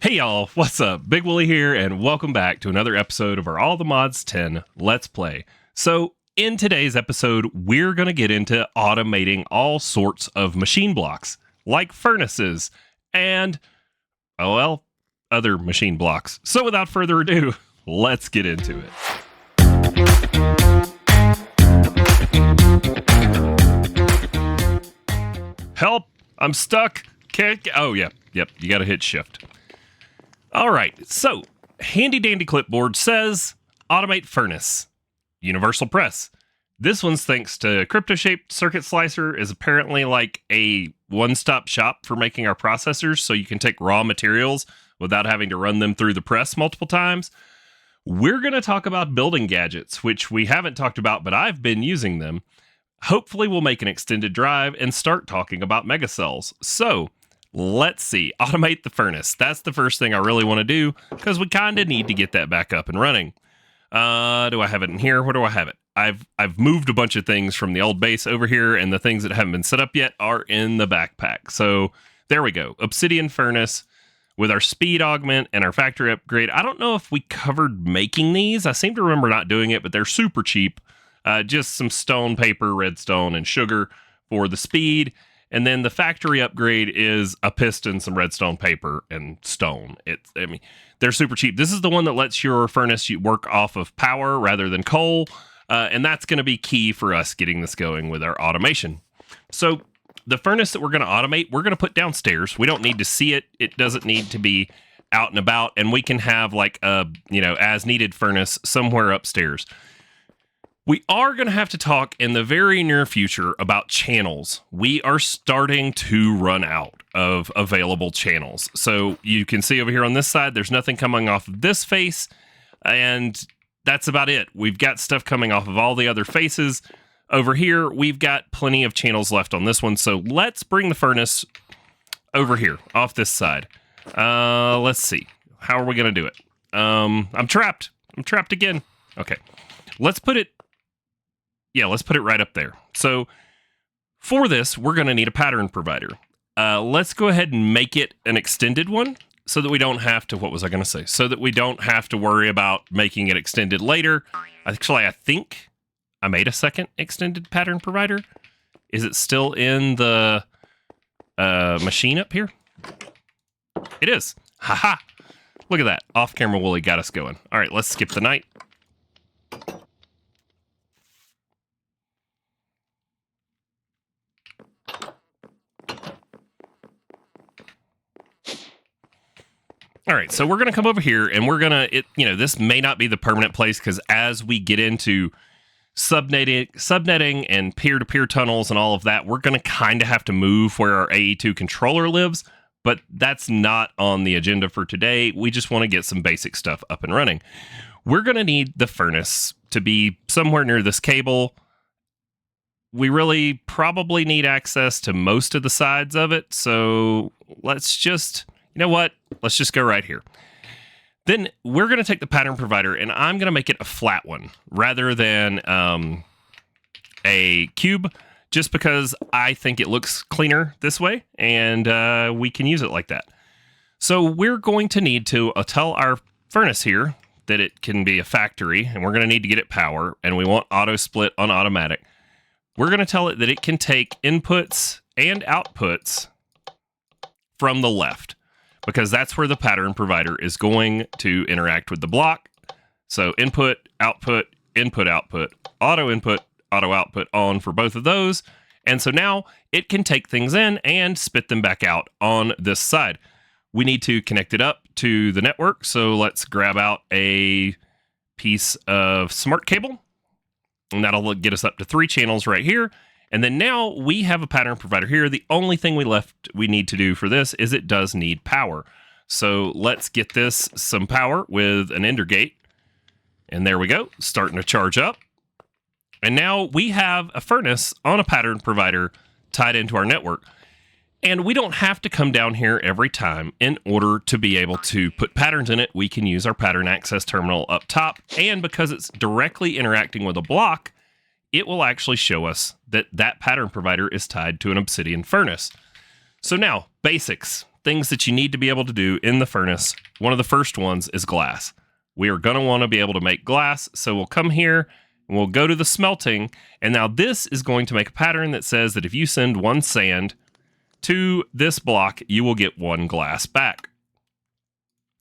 Hey y'all, what's up? Big Wooly here, and welcome back to another episode of our All the Mods 10 Let's Play. So, in today's episode, we're going to get into automating all sorts of machine blocks, like furnaces, and, other machine blocks. So without further ado, let's get into it. Help! I'm stuck! Oh, yep, you gotta hit shift. All right, so handy dandy clipboard says automate furnace, universal press. This one's thanks to crypto shaped circuit slicer is apparently like a one-stop shop for making our processors, so you can take raw materials without having to run them through the press multiple times. We're going to talk about building gadgets, which we haven't talked about, but I've been using them. Hopefully we'll make an extended drive and start talking about megacells. So let's see, automate the furnace. That's the first thing I really want to do because we kind of need to get that back up and running. Do I have it in here? Where do I have it? I've moved a bunch of things from the old base over here, and the things that haven't been set up yet are in the backpack. So there we go. Obsidian furnace with our speed augment and our factory upgrade. I don't know if we covered making these. I seem to remember not doing it, but they're super cheap. Just some stone, paper, redstone, and sugar for the speed. And then the factory upgrade is a piston, some redstone paper, and stone. They're super cheap. This is the one that lets your furnace work off of power rather than coal. And that's going to be key for us getting this going with our automation. So the furnace that we're going to automate, we're going to put downstairs. We don't need to see it. It doesn't need to be out and about. And we can have like a, as needed furnace somewhere upstairs. We are going to have to talk in the very near future about channels. We are starting to run out of available channels. So you can see over here on this side, there's nothing coming off of this face, and that's about it. We've got stuff coming off of all the other faces. Over here, we've got plenty of channels left on this one. So let's bring the furnace over here, off this side. Let's see. How are we going to do it? I'm trapped. I'm trapped again. Okay. Let's put it right up there. So for this, we're going to need a pattern provider. Let's go ahead and make it an extended one so that we don't have to, so that we don't have to worry about making it extended later. Actually, I think I made a second extended pattern provider. Is it still in the machine up here? It is. Haha. Look at that. Off-camera Wooly got us going. All right, let's skip the night. All right, so we're going to come over here, and we're going to, this may not be the permanent place, because as we get into subnetting and peer-to-peer tunnels and all of that, we're going to kind of have to move where our AE2 controller lives, but that's not on the agenda for today. We just want to get some basic stuff up and running. We're going to need the furnace to be somewhere near this cable. We really probably need access to most of the sides of it, so let's just... You know what? Let's just go right here. Then we're going to take the pattern provider, and I'm going to make it a flat one rather than a cube, just because I think it looks cleaner this way, and we can use it like that. So we're going to need to tell our furnace here that it can be a factory, and we're going to need to get it power, and we want auto split on automatic. We're going to tell it that it can take inputs and outputs from the left, because that's where the pattern provider is going to interact with the block. So input, output, auto input, auto output on for both of those. And so now it can take things in and spit them back out on this side. We need to connect it up to the network. So let's grab out a piece of smart cable, and that'll get us up to 3 channels right here. And then now we have a pattern provider here. The only thing we need to do for this is it does need power. So let's get this some power with an ender gate. And there we go, starting to charge up. And now we have a furnace on a pattern provider tied into our network. And we don't have to come down here every time in order to be able to put patterns in it. We can use our pattern access terminal up top. And because it's directly interacting with a block, it will actually show us that that pattern provider is tied to an obsidian furnace. So now, basics. things that you need to be able to do in the furnace, one of the first ones is glass. We are going to want to be able to make glass, so we'll come here and we'll go to the smelting, and now this is going to make a pattern that says that if you send 1 sand to this block, you will get 1 glass back.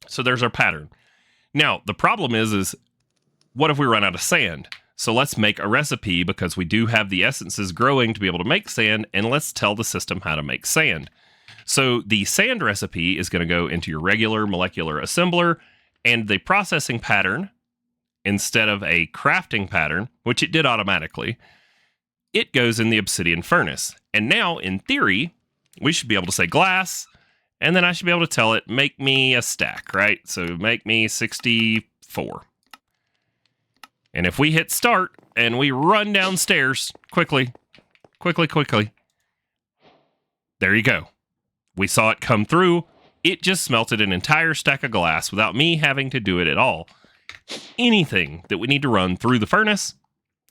So there's our pattern. Now, the problem is what if we run out of sand? So let's make a recipe, because we do have the essences growing to be able to make sand, and let's tell the system how to make sand. So the sand recipe is going to go into your regular molecular assembler, and the processing pattern, instead of a crafting pattern, which it did automatically, it goes in the obsidian furnace. And now, in theory, we should be able to say glass, and then I should be able to tell it, make me a stack, right? So make me 64. And if we hit start and we run downstairs quickly, there you go. We saw it come through. It just smelted an entire stack of glass without me having to do it at all. Anything that we need to run through the furnace,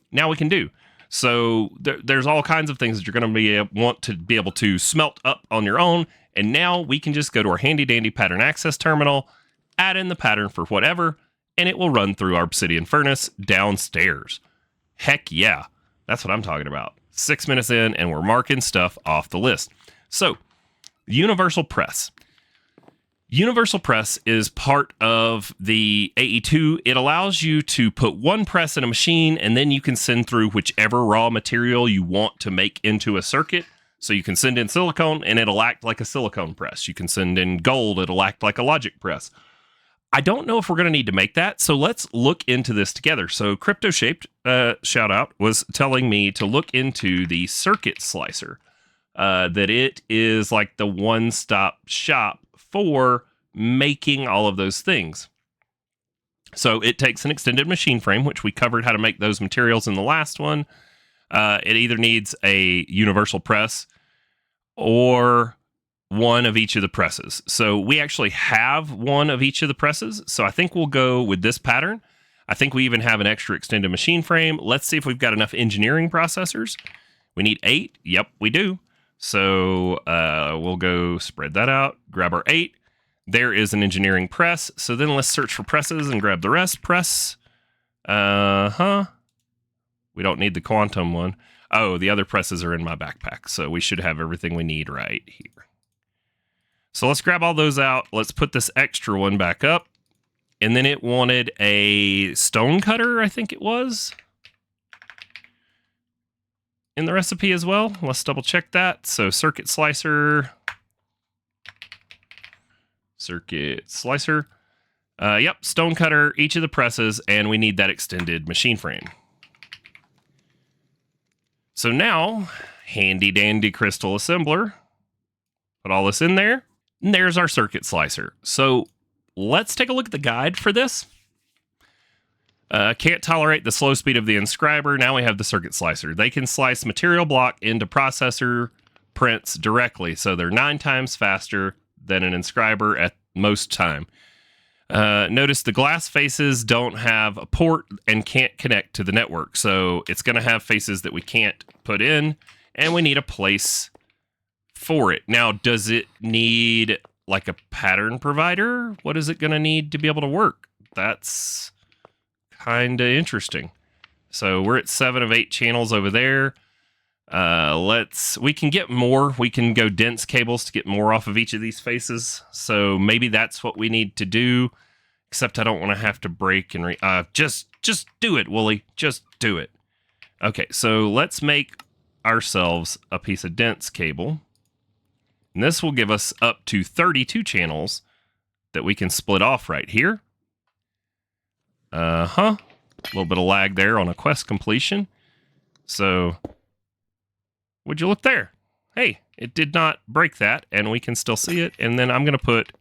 now we can do. So there's all kinds of things that you're going to want to be able to smelt up on your own. And now we can just go to our handy dandy pattern access terminal, add in the pattern for whatever, and it will run through our obsidian furnace downstairs. Heck yeah, that's what I'm talking about. 6 minutes in, and we're marking stuff off the list. So, Universal Press. Universal Press is part of the AE2. It allows you to put 1 press in a machine, and then you can send through whichever raw material you want to make into a circuit. So you can send in silicone, and it'll act like a silicone press. You can send in gold, it'll act like a logic press. I don't know if we're going to need to make that, so let's look into this together. So Crypto Shaped, shout out, was telling me to look into the circuit slicer, that it is like the one-stop shop for making all of those things. So it takes an extended machine frame, which we covered how to make those materials in the last one. It either needs a universal press or one of each of the presses. So we actually have one of each of the presses. So I think we'll go with this pattern. I think we even have an extra extended machine frame. Let's see if we've got enough engineering processors. We need 8. Yep, we do. So we'll go spread that out, grab our 8. There is an engineering press. So then let's search for presses and grab the rest. Press. We don't need the quantum one. Oh, the other presses are in my backpack. So we should have everything we need right here. So let's grab all those out. Let's put this extra one back up. And then it wanted a stone cutter, I think it was, in the recipe as well. Let's double check that. So circuit slicer. Yep, stone cutter, each of the presses, and we need that extended machine frame. So now, handy dandy crystal assembler. Put all this in there. And there's our circuit slicer. So let's take a look at the guide for this. Can't tolerate the slow speed of the Inscriber. Now we have the circuit slicer. They can slice material block into processor prints directly. So they're 9 times faster than an Inscriber at most time. Notice the glass faces don't have a port and can't connect to the network. So it's going to have faces that we can't put in, and we need a place for it. Now, does it need like a pattern provider? What is it going to need to be able to work? That's kind of interesting. So we're at 7 of 8 channels over there. We can get more. We can go dense cables to get more off of each of these faces. So maybe that's what we need to do. Except I don't want to have to break and just do it, Wooly. Just do it. Okay, so let's make ourselves a piece of dense cable. And this will give us up to 32 channels that we can split off right here. A little bit of lag there on a quest completion. So, would you look there? Hey, it did not break that, and we can still see it. And then I'm going to put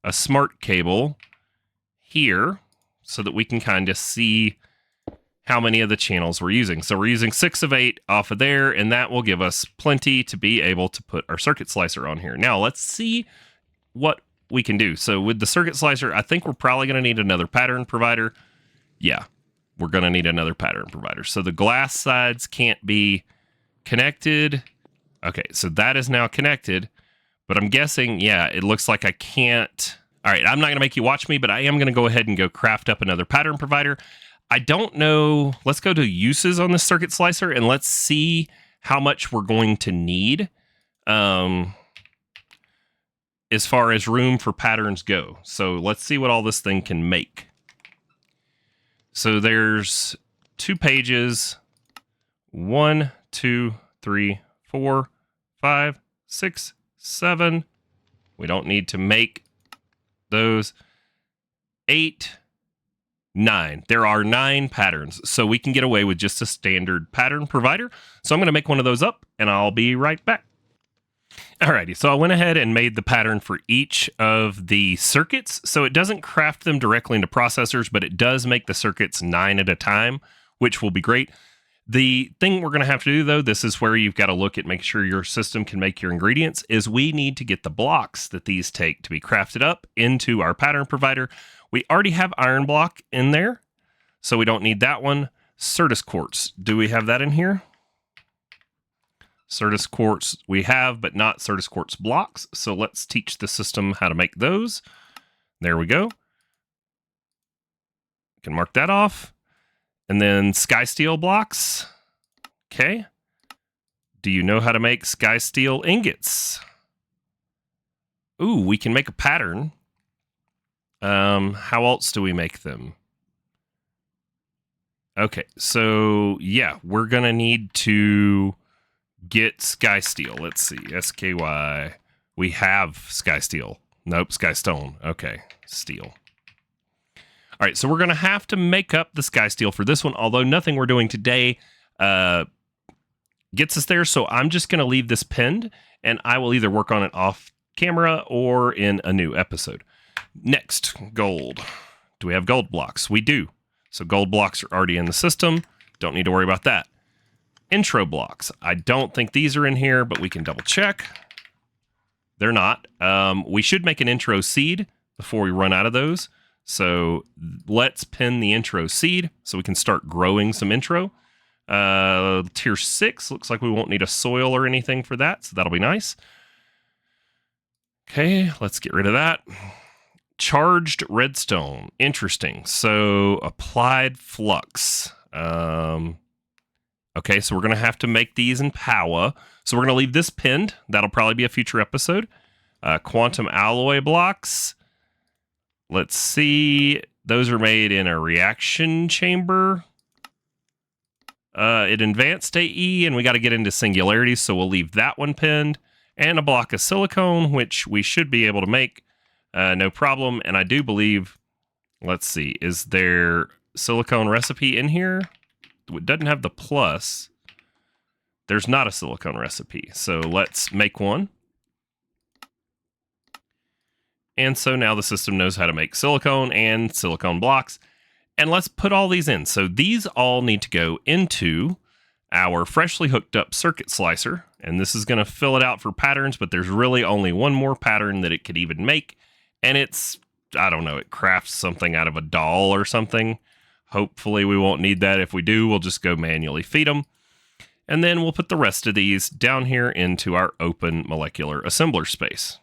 a smart cable here so that we can kind of see how many of the channels we're using. So we're using 6 of 8 off of there, and that will give us plenty to be able to put our circuit slicer on here. Now, let's see what we can do. So with the circuit slicer, I think we're probably going to need another pattern provider. Yeah, we're going to need another pattern provider. So the glass sides can't be connected. Okay, so that is now connected, But I'm guessing, yeah, it looks like I can't. All right, I'm not going to make you watch me, but I am going to go ahead and go craft up another pattern provider. I don't know. Let's go to uses on this circuit slicer and let's see how much we're going to need as far as room for patterns go. So let's see what all this thing can make. So there's 2 pages. 1, 2, 3, 4, 5, 6, 7. We don't need to make those. 8, 9. There are 9 patterns, so we can get away with just a standard pattern provider. So I'm going to make one of those up, and I'll be right back. Alrighty, so I went ahead and made the pattern for each of the circuits. So it doesn't craft them directly into processors, but it does make the circuits 9 at a time, which will be great. The thing we're going to have to do, though, this is where you've got to look at make sure your system can make your ingredients, is we need to get the blocks that these take to be crafted up into our pattern provider. We already have iron block in there, so we don't need that one. Certus quartz, do we have that in here? Certus quartz we have, but not Certus quartz blocks, so let's teach the system how to make those. There we go. Can mark that off. And then sky steel blocks. Okay. Do you know how to make sky steel ingots? Ooh, we can make a pattern. How else do we make them? Okay, so yeah, we're gonna need to get sky steel. Let's see, SKY. We have sky steel. Nope, sky stone. Okay, steel. All right, so we're going to have to make up the sky steel for this one, although nothing we're doing today gets us there. So I'm just going to leave this pinned, and I will either work on it off camera or in a new episode. Next, gold. Do we have gold blocks? We do. So gold blocks are already in the system. Don't need to worry about that. Intro blocks. I don't think these are in here, but we can double check. They're not. We should make an intro seed before we run out of those. So let's pin the intro seed so we can start growing some intro. Tier 6, looks like we won't need a soil or anything for that, so that'll be nice. Okay, let's get rid of that. Charged redstone, interesting. So applied flux. Okay, so we're going to have to make these in Powa. So we're going to leave this pinned. That'll probably be a future episode. Quantum alloy blocks. Let's see. Those are made in a reaction chamber. In advanced AE, and we got to get into singularities, so we'll leave that one pinned. And a block of silicone, which we should be able to make. No problem. And I do believe, let's see, is there silicone recipe in here? It doesn't have the plus. There's not a silicone recipe. So let's make one. And so now the system knows how to make silicone and silicone blocks. And let's put all these in. So these all need to go into our freshly hooked up circuit slicer. And this is going to fill it out for patterns, but there's really only one more pattern that it could even make. And it's, I don't know, it crafts something out of a doll or something. Hopefully we won't need that. If we do, we'll just go manually feed them. And then we'll put the rest of these down here into our open molecular assembler space.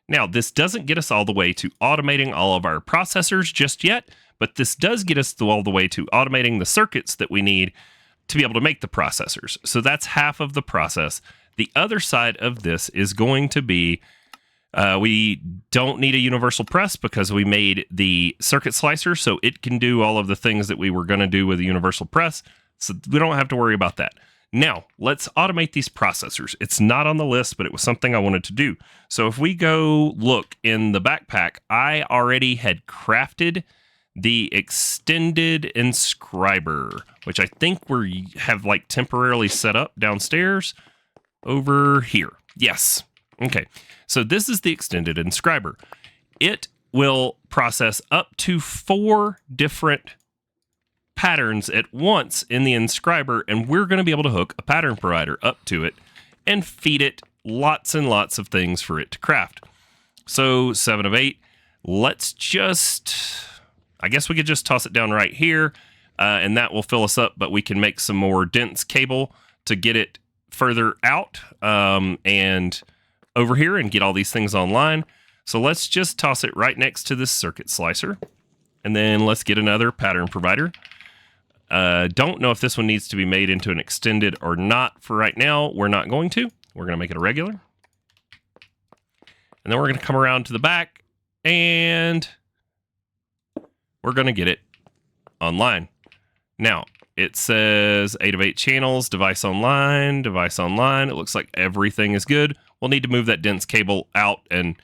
Now, this doesn't get us all the way to automating all of our processors just yet, but this does get us all the way to automating the circuits that we need to be able to make the processors. So that's half of the process. The other side of this is going to be, we don't need a universal press because we made the circuit slicer, so it can do all of the things that we were going to do with the universal press, so we don't have to worry about that. Now, let's automate these processors. It's not on the list, but it was something I wanted to do. So if we go look in the backpack, I already had crafted the extended inscriber, which I think we have like temporarily set up downstairs over here. Yes. Okay. So this is the extended inscriber. It will process up to 4 different patterns at once in the inscriber, and we're going to be able to hook a pattern provider up to it and feed it lots and lots of things for it to craft. So 7 of 8. Let's just, I guess we could just toss it down right here, and that will fill us up, but we can make some more dense cable to get it further out, and over here and get all these things online. So let's just toss it right next to this circuit slicer. And then let's get another pattern provider. Don't know if this one needs to be made into an extended or not for right now. We're not going to. We're going to make it a regular. And then we're going to come around to the back and we're going to get it online. Now, it says 8 of 8 channels, device online, device online. It looks like everything is good. We'll need to move that dense cable out and,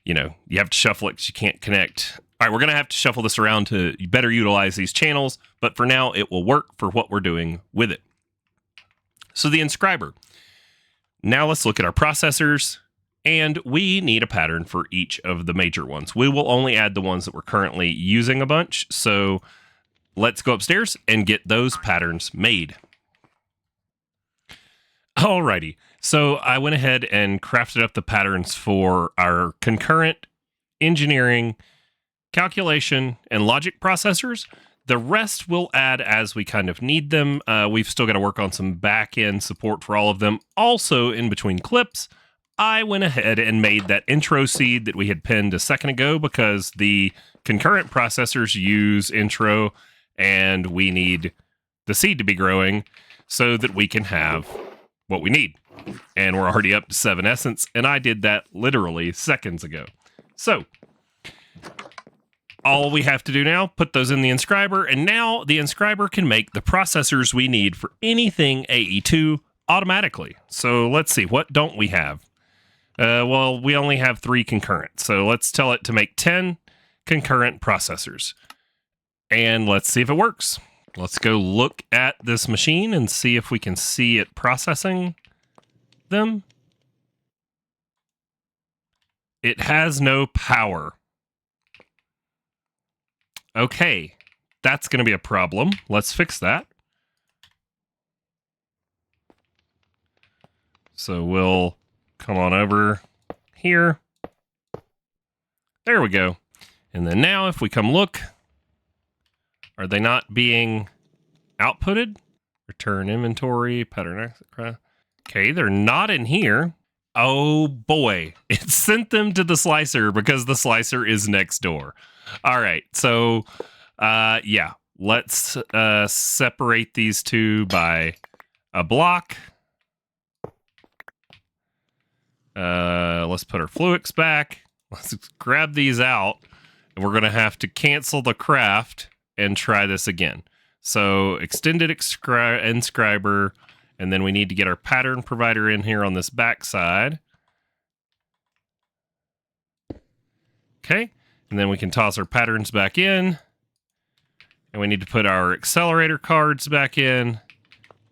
you know, you have to shuffle it because you can't connect. All right, we're going to have to shuffle this around to better utilize these channels, but for now, it will work for what we're doing with it. So the Inscriber. Now let's look at our processors, and we need a pattern for each of the major ones. We will only add the ones that we're currently using a bunch, so let's go upstairs and get those patterns made. Alrighty, so I went ahead and crafted up the patterns for our concurrent, engineering, calculation, and logic processors. The rest we'll add as we kind of need them. We've still got to work on some back-end support for all of them. Also, in between clips, I went ahead and made that intro seed that we had pinned a second ago because the concurrent processors use intro, and we need the seed to be growing so that we can have what we need. And we're already up to 7 essence, and I did that literally seconds ago. So all we have to do now, put those in the Inscriber, and now the Inscriber can make the processors we need for anything AE2 automatically. So let's see, what don't we have? Well, we only have 3 concurrent, so let's tell it to make 10 concurrent processors. And let's see if it works. Let's go look at this machine and see if we can see it processing them. It has no power. Okay, that's going to be a problem. Let's fix that. So we'll come on over here. There we go. And then now if we come look, are they not being outputted? Return inventory, pattern exit. Okay, they're not in here. Oh boy, it sent them to the slicer because the slicer is next door. All right, so yeah, let's separate these two by a block. Let's put our Fluix back. Let's grab these out, and we're going to have to cancel the craft and try this again. So extended inscriber, and then we need to get our pattern provider in here on this back side. Okay, and then we can toss our patterns back in, and we need to put our accelerator cards back in,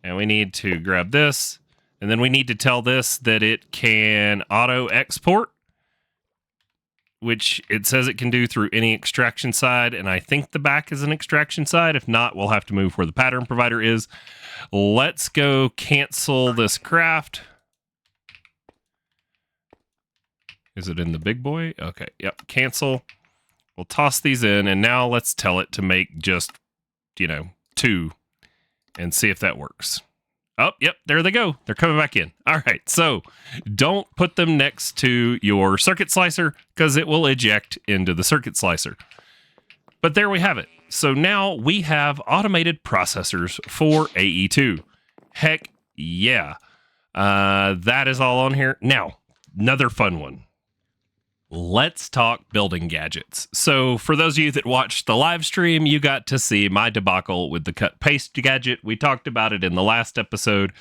and we need to grab this, and then we need to tell this that it can auto export, which it says it can do through any extraction side, and I think the back is an extraction side. If not, we'll have to move where the pattern provider is. Let's go cancel this craft. Is it in the big boy? Okay, yep, cancel. We'll toss these in, and now let's tell it to make just, 2 and see if that works. Oh, yep, there they go. They're coming back in. All right, so don't put them next to your circuit slicer because it will eject into the circuit slicer. But there we have it. So now we have automated processors for AE2. Heck yeah. That is all on here. Now, another fun one. Let's talk building gadgets. So for those of you that watched the live stream, you got to see my debacle with the cut paste gadget. We talked about it in the last episode,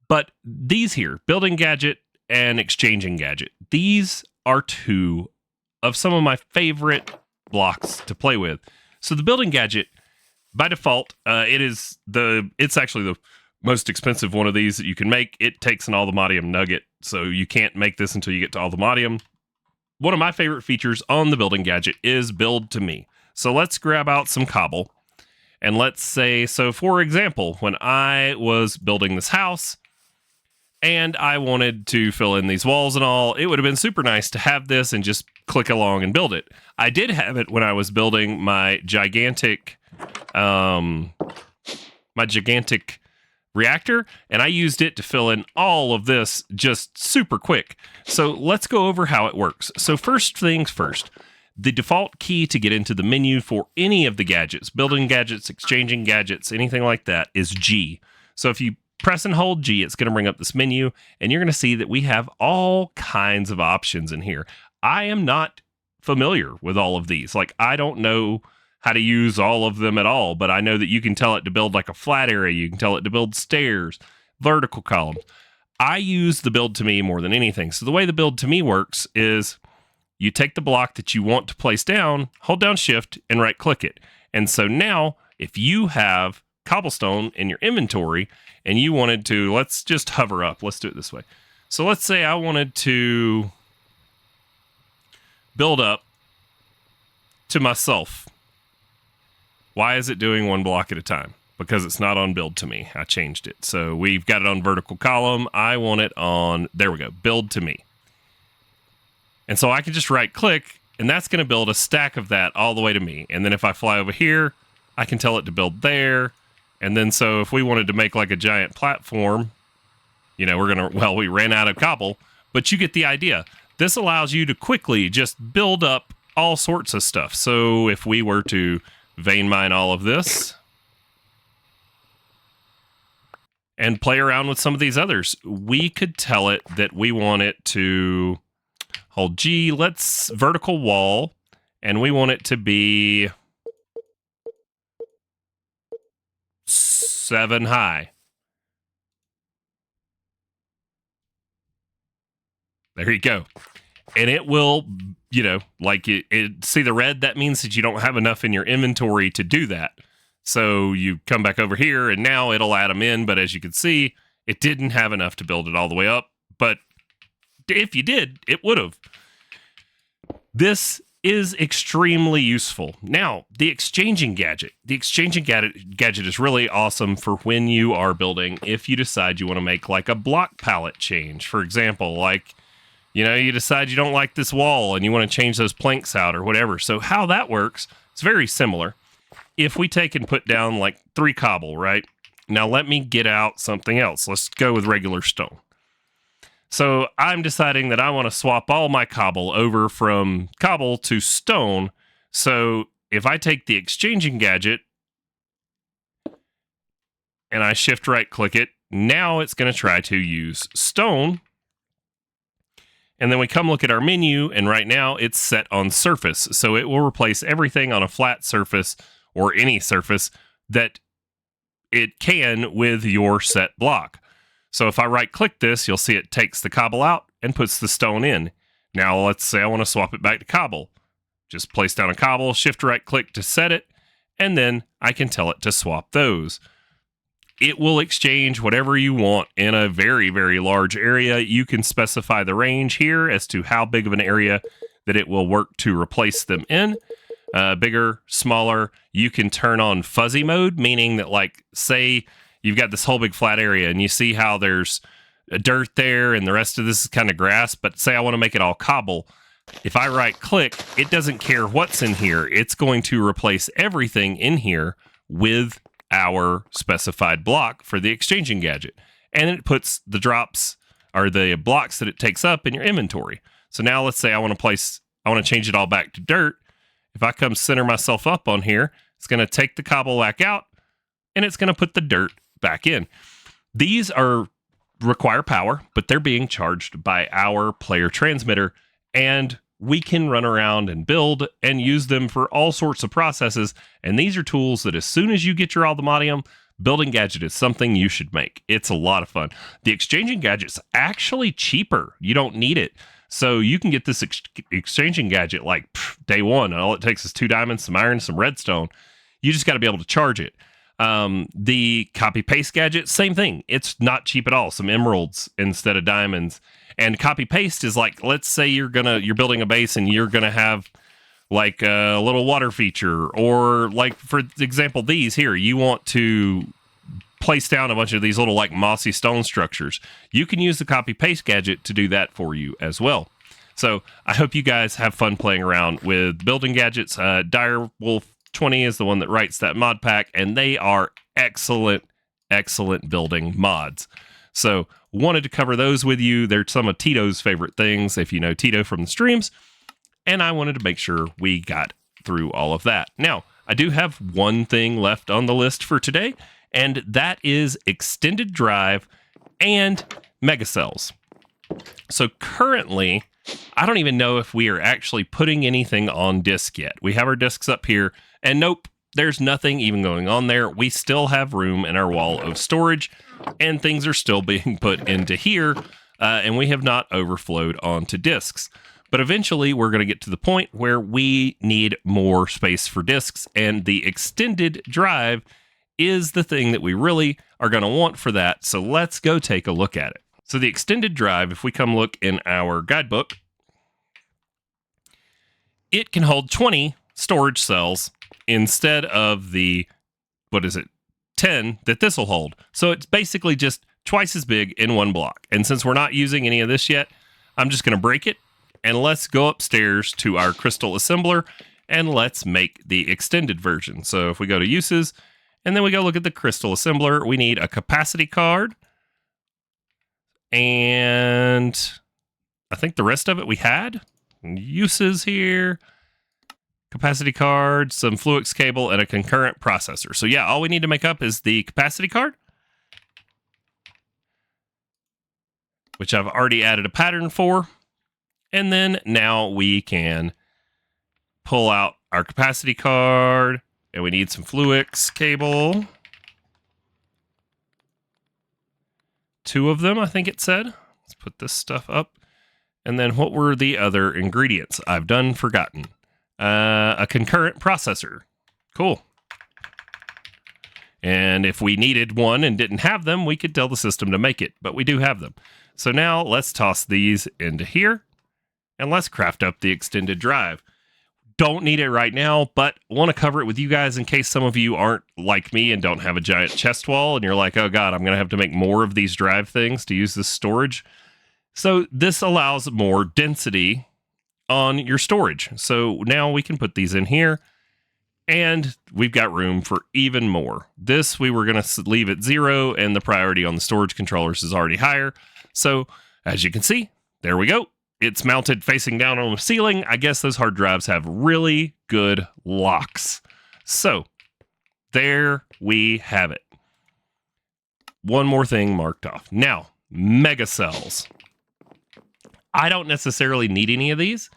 but these here, building gadget and exchanging gadget, these are 2 of some of my favorite blocks to play with. So the building gadget, by default, it's actually the most expensive one of these that you can make. It takes an Allthemodium nugget, so you can't make this until you get to Allthemodium. One of my favorite features on the building gadget is build to me. So let's grab out some cobble. And let's say, so for example, when I was building this house and I wanted to fill in these walls and all, it would have been super nice to have this and just click along and build it. I did have it when I was building my gigantic reactor, and I used it to fill in all of this just super quick. So let's go over how it works. So first things first, the default key to get into the menu for any of the gadgets, building gadgets, exchanging gadgets, anything like that, is G. So if you press and hold G, it's going to bring up this menu, and you're going to see that we have all kinds of options in here. I am not familiar with all of these. Like, I don't know how to use all of them at all, but I know that you can tell it to build like a flat area. You can tell it to build stairs, vertical columns. I use the build to me more than anything. So the way the build to me works is you take the block that you want to place down, hold down shift and right click it. And so now if you have cobblestone in your inventory and you wanted to, let's just hover up. Let's do it this way. So let's say I wanted to build up to myself. Why is it doing one block at a time? Because it's not on build to me. I changed it. So we've got it on vertical column. I want it on, there we go, build to me. And so I can just right click, and that's going to build a stack of that all the way to me. And then if I fly over here, I can tell it to build there. And then so if we wanted to make like a giant platform, you know, we ran out of cobble, but you get the idea. This allows you to quickly just build up all sorts of stuff. So if we were to vein mine all of this and play around with some of these others, we could tell it that we want it to hold G, let's vertical wall, and we want it to be 7 high. There you go. And it will, you know, like it see the red, that means that you don't have enough in your inventory to do that. So you come back over here and now it'll add them in. But as you can see, it didn't have enough to build it all the way up. But if you did, it would have. This is extremely useful. Now, the exchanging gadget. The exchanging gadget is really awesome for when you are building, if you decide you want to make like a block palette change. For example, like, you know, you decide you don't like this wall and you want to change those planks out or whatever. So how that works, it's very similar. If we take and put down like 3 cobble, right? Now let me get out something else. Let's go with regular stone. So I'm deciding that I want to swap all my cobble over from cobble to stone. So if I take the exchanging gadget and I shift right click it, now it's going to try to use stone. And then we come look at our menu, and right now it's set on surface. So it will replace everything on a flat surface or any surface that it can with your set block. So if I right click this, you'll see it takes the cobble out and puts the stone in. Now let's say I want to swap it back to cobble. Just place down a cobble, shift right click to set it, and then I can tell it to swap those. It will exchange whatever you want in a very, very large area. You can specify the range here as to how big of an area that it will work to replace them in. Bigger, smaller. You can turn on fuzzy mode, meaning that, like, say you've got this whole big flat area and you see how there's dirt there and the rest of this is kind of grass, but say I want to make it all cobble. If I right click, it doesn't care what's in here. It's going to replace everything in here with our specified block for the exchanging gadget. And it puts the drops or the blocks that it takes up in your inventory. So now let's say I want to change it all back to dirt. If I come center myself up on here, it's going to take the cobble back out and it's going to put the dirt back in. These require power, but they're being charged by our player transmitter, and we can run around and build and use them for all sorts of processes. And these are tools that as soon as you get your Aldemodium, building gadget is something you should make. It's a lot of fun. The exchanging gadget's actually cheaper. You don't need it. So you can get this exchanging gadget like day one. All it takes is 2 diamonds, some iron, some redstone. You just got to be able to charge it. The copy paste gadget, same thing. It's not cheap at all. Some emeralds instead of diamonds. And copy paste is like, let's say you're building a base and you're gonna have like a little water feature, or like for example these here, you want to place down a bunch of these little like mossy stone structures. You can use the copy paste gadget to do that for you as well. So I hope you guys have fun playing around with building gadgets. Direwolf 20 is the one that writes that mod pack, and they are excellent excellent building mods. So wanted to cover those with you. They're some of Tito's favorite things, if you know Tito from the streams. And I wanted to make sure we got through all of that. Now, I do have one thing left on the list for today, and that is extended drive and megacells. So currently, I don't even know if we are actually putting anything on disk yet. We have our disks up here, and nope, there's nothing even going on there. We still have room in our wall of storage, and things are still being put into here, and we have not overflowed onto disks. But eventually, we're going to get to the point where we need more space for disks, and the extended drive is the thing that we really are going to want for that. So let's go take a look at it. So the extended drive, if we come look in our guidebook, it can hold 20 storage cells instead of the, 10 that this will hold. So it's basically just twice as big in one block. And since we're not using any of this yet, I'm just going to break it. And let's go upstairs to our crystal assembler and let's make the extended version. So if we go to uses and then we go look at the crystal assembler, we need a capacity card. And I think the rest of it we had. Uses here. Capacity card, some Fluix cable, and a concurrent processor. So yeah, all we need to make up is the capacity card, which I've already added a pattern for. And then now we can pull out our capacity card, and we need some Fluix cable. 2 of them, I think it said. Let's put this stuff up. And then what were the other ingredients? I've forgotten. A concurrent processor. Cool. And if we needed one and didn't have them, we could tell the system to make it, but we do have them. So now let's toss these into here and let's craft up the extended drive. Don't need it right now, but want to cover it with you guys in case some of you aren't like me and don't have a giant chest wall and you're like, oh God, I'm going to have to make more of these drive things to use this storage. So this allows more density on your storage. So now we can put these in here and we've got room for even more. This we were going to leave at 0 and the priority on the storage controllers is already higher. So as you can see, there we go. It's mounted facing down on the ceiling. I guess those hard drives have really good locks. So there we have it. One more thing marked off. Now, mega cells. I don't necessarily need any of these,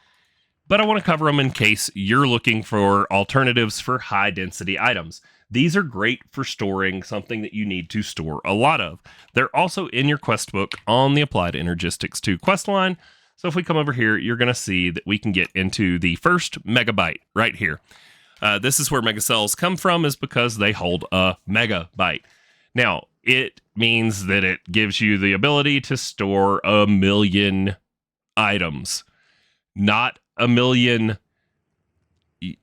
but I want to cover them in case you're looking for alternatives for high density items. These are great for storing something that you need to store a lot of. They're also in your quest book on the Applied Energistics 2 quest line. So if we come over here, you're going to see that we can get into the first megabyte right here. This is where megacells come from, is because they hold a megabyte. Now, it means that it gives you the ability to store 1 million items, not 1 million,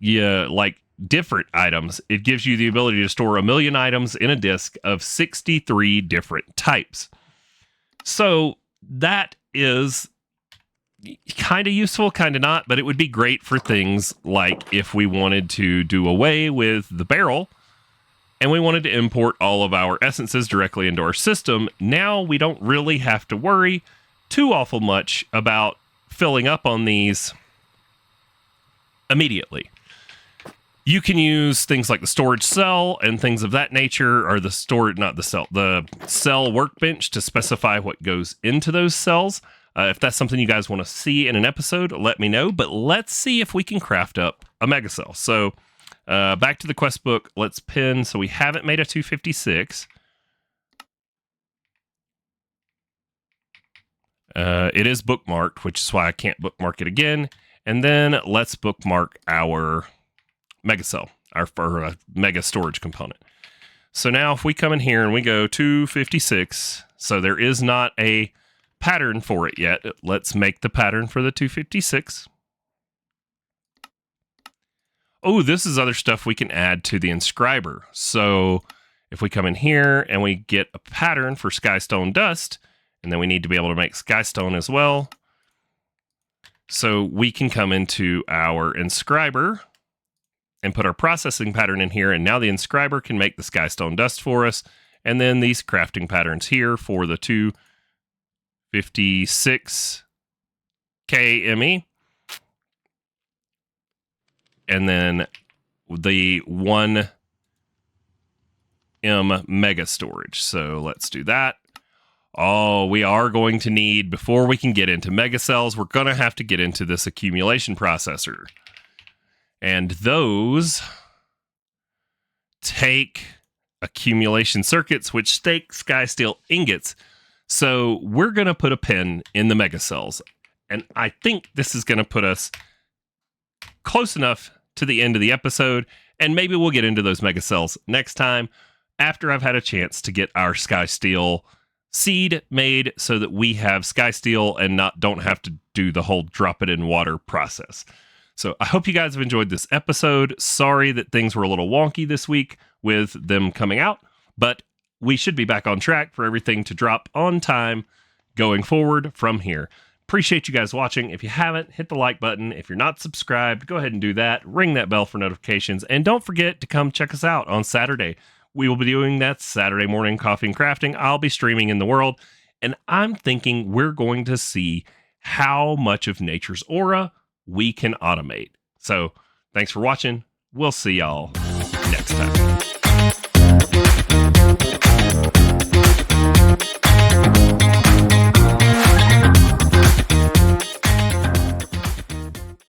like different items. It gives you the ability to store 1 million items in a disk of 63 different types. So that is kind of useful, kind of not, but it would be great for things like if we wanted to do away with the barrel and we wanted to import all of our essences directly into our system. Now we don't really have to worry too awful much about filling up on these immediately. You can use things like the storage cell and things of that nature, or the cell workbench to specify what goes into those cells. If that's something you guys want to see in an episode, let me know. But let's see if we can craft up a megacell. So back to the quest book. Let's pin. So we haven't made a 256. It is bookmarked, which is why I can't bookmark it again. And then let's bookmark our megacell, our mega storage component. So now if we come in here and we go 256, so there is not a pattern for it yet. Let's make the pattern for the 256. Oh, this is other stuff we can add to the Inscriber. So if we come in here and we get a pattern for Skystone Dust, and then we need to be able to make Skystone as well. So we can come into our Inscriber and put our processing pattern in here, and now the Inscriber can make the Skystone Dust for us. And then these crafting patterns here for the 256 KME. And then the 1M mega storage. So let's do that. Oh, we are going to need, before we can get into mega cells, we're going to have to get into this accumulation processor. And those take accumulation circuits, which take sky steel ingots. So we're going to put a pin in the mega cells. And I think this is going to put us close enough to the end of the episode. And maybe we'll get into those mega cells next time after I've had a chance to get our sky steel seed made so that we have sky steel and don't have to do the whole drop it in water process. So I hope you guys have enjoyed this episode. Sorry that things were a little wonky this week with them coming out, but we should be back on track for everything to drop on time going forward from here. Appreciate you guys watching. If you haven't, hit the like button. If you're not subscribed, go ahead and do that. Ring that bell for notifications. And don't forget to come check us out on Saturday. We will be doing that Saturday morning coffee and crafting. I'll be streaming in the world. And I'm thinking we're going to see how much of nature's aura we can automate. So thanks for watching. We'll see y'all next time.